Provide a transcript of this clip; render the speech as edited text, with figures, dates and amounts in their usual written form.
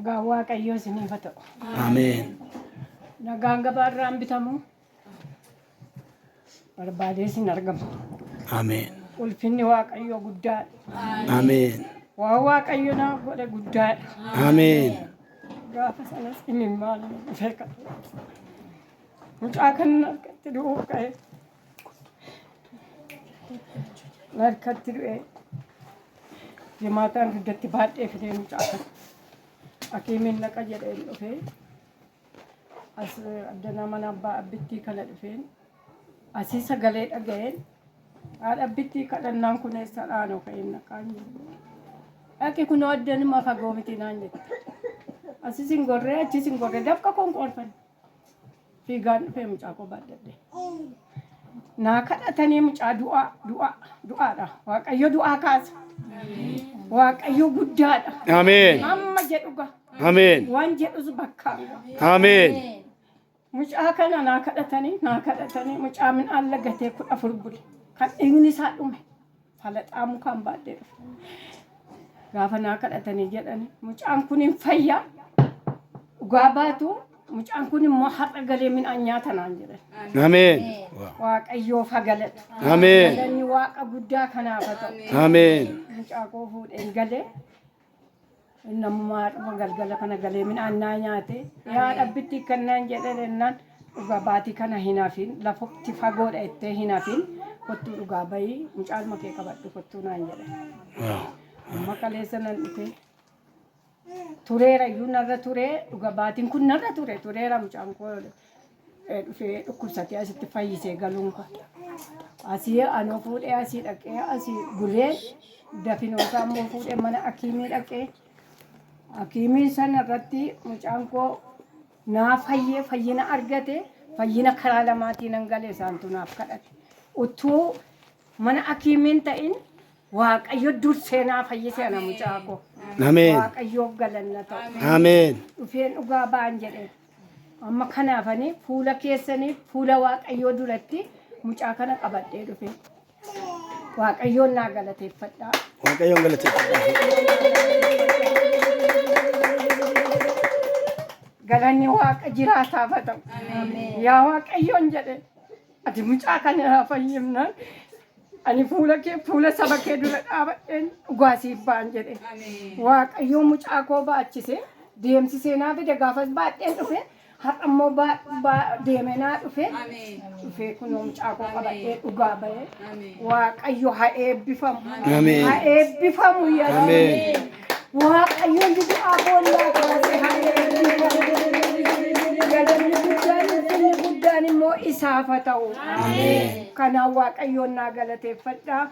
Nagaa Waaqayyoo isiniif haa ta'u. Ameen. Nagaan gabaarraan bitamu barbaadee isin argamu. Ameen. Ulfinni Waaqayyoo guddaadha. Ameen. Waa Waaqayyo naa godhe guddaadha. Ameen. Gaafa sanas inni maal dhufee kadhate. Mucaa kan harkatti du'uu ka'e. Harkatti du'ee. Jimaataan duddatti baadhee fidee mucaa kan. Hakiimiin naqa jedhee dhufee. As addanaa mana abbaa abbittii kana dhufeen. Asii sagalee dhaga'een. Haadha abbittii kadhannaan kun eessa dhaanoo ka'een naqaan jiru. Dhaqi kun addanuma fagoo miti naan jette. Asii singorree achi singorree dafqa konkolfan. Fiigaan dhufee mucaa koo baadhadhe. Naa kadhatanii mucaa du'aadha. Waaqayyo du'aa kaasa. Waaqayyo guddaadha. Ameen. Amma jedhuga. Ameen. Waan jedhus bakkaan. Ameen. Mucaa kana naa kadhatanii mucaa midhaan lagatee 14 bule. Kan dhiigni isaa dhume. Falaxaa mukaan baadhee dhufe. Gaafa naa kadhatanii jedhani mucaan kun hin fayyaa. Dhugaa baatu mucaan kun immoo har'a galee midhaan nyaata naan jedhan. Ameen. Waaqayyoof haa galatu. Ameen. Galanni Waaqa guddaa kanaaf haa ta'u. Ameen. Mucaa koo fuudheen galee namummaa galgala kana galee midhaan naa nyaate yaa dhabbitti kannaan jedhan ennaan dhugaa baatii kana hin hafin lafatti fagoodha ittee hin hafin kottuu dhugaa bayii mucaan makee qabadhu kottuu naan jedhan. Amma kaleessa nan dhufe tureera iyyuu narra turee dhugaa baatiin kun narra tureera mucaan koo dhufee dhukkubsatee asitti fayyisee galuun kan. Asii anoo fuudhee asii dhaqee asii bulee dafinoosaa immoo fuudhee mana hakiimii dhaqee hakiimiin sana irratti mucaan koo naa fayyina argate fayyina karaa lamaatiin nan galee isaantu naaf kadhate. Utuu mana hakiimiin ta'in Waaqayyo dursee naa fayyise ana mucaa koo. Ameen. Waaqayyoof galanna ta'u. Ameen. Dhufeen dhugaa ba'an jedhee. Amma kanaafanii fuula keessanii fuula Waaqayyoo duratti mucaa kana qabadhee dhufe. Waaqayyoon naa galateeffadhaa. Waaqayyoon galateeffadhaa. Galanni Waaqa jiraataaf haa ta'u. Yaa Waaqayyoon jedhe ati mucaa kana fayyimnaan ani fuula saba kee dura dhaabadheen dhugaa siif ba'an jedhe. Waaqayyoo mucaa koo baachise deemsisee naa fide gaafas baadheen dhufe. Har'a immoo deemee naa dhufee kunoo mucaa koo qabadhee dhugaa ba'ee Waaqayyo haa eebbifamu. Ameen. Haa eebbifamu yeroo. Ameen. Waaqayyoon du'aa boollaa kaasee haa eebbifamu. Galanni guddaan immoo isaaf haa ta'u. Kanaaf Waaqayyoon naa galateeffadhaa.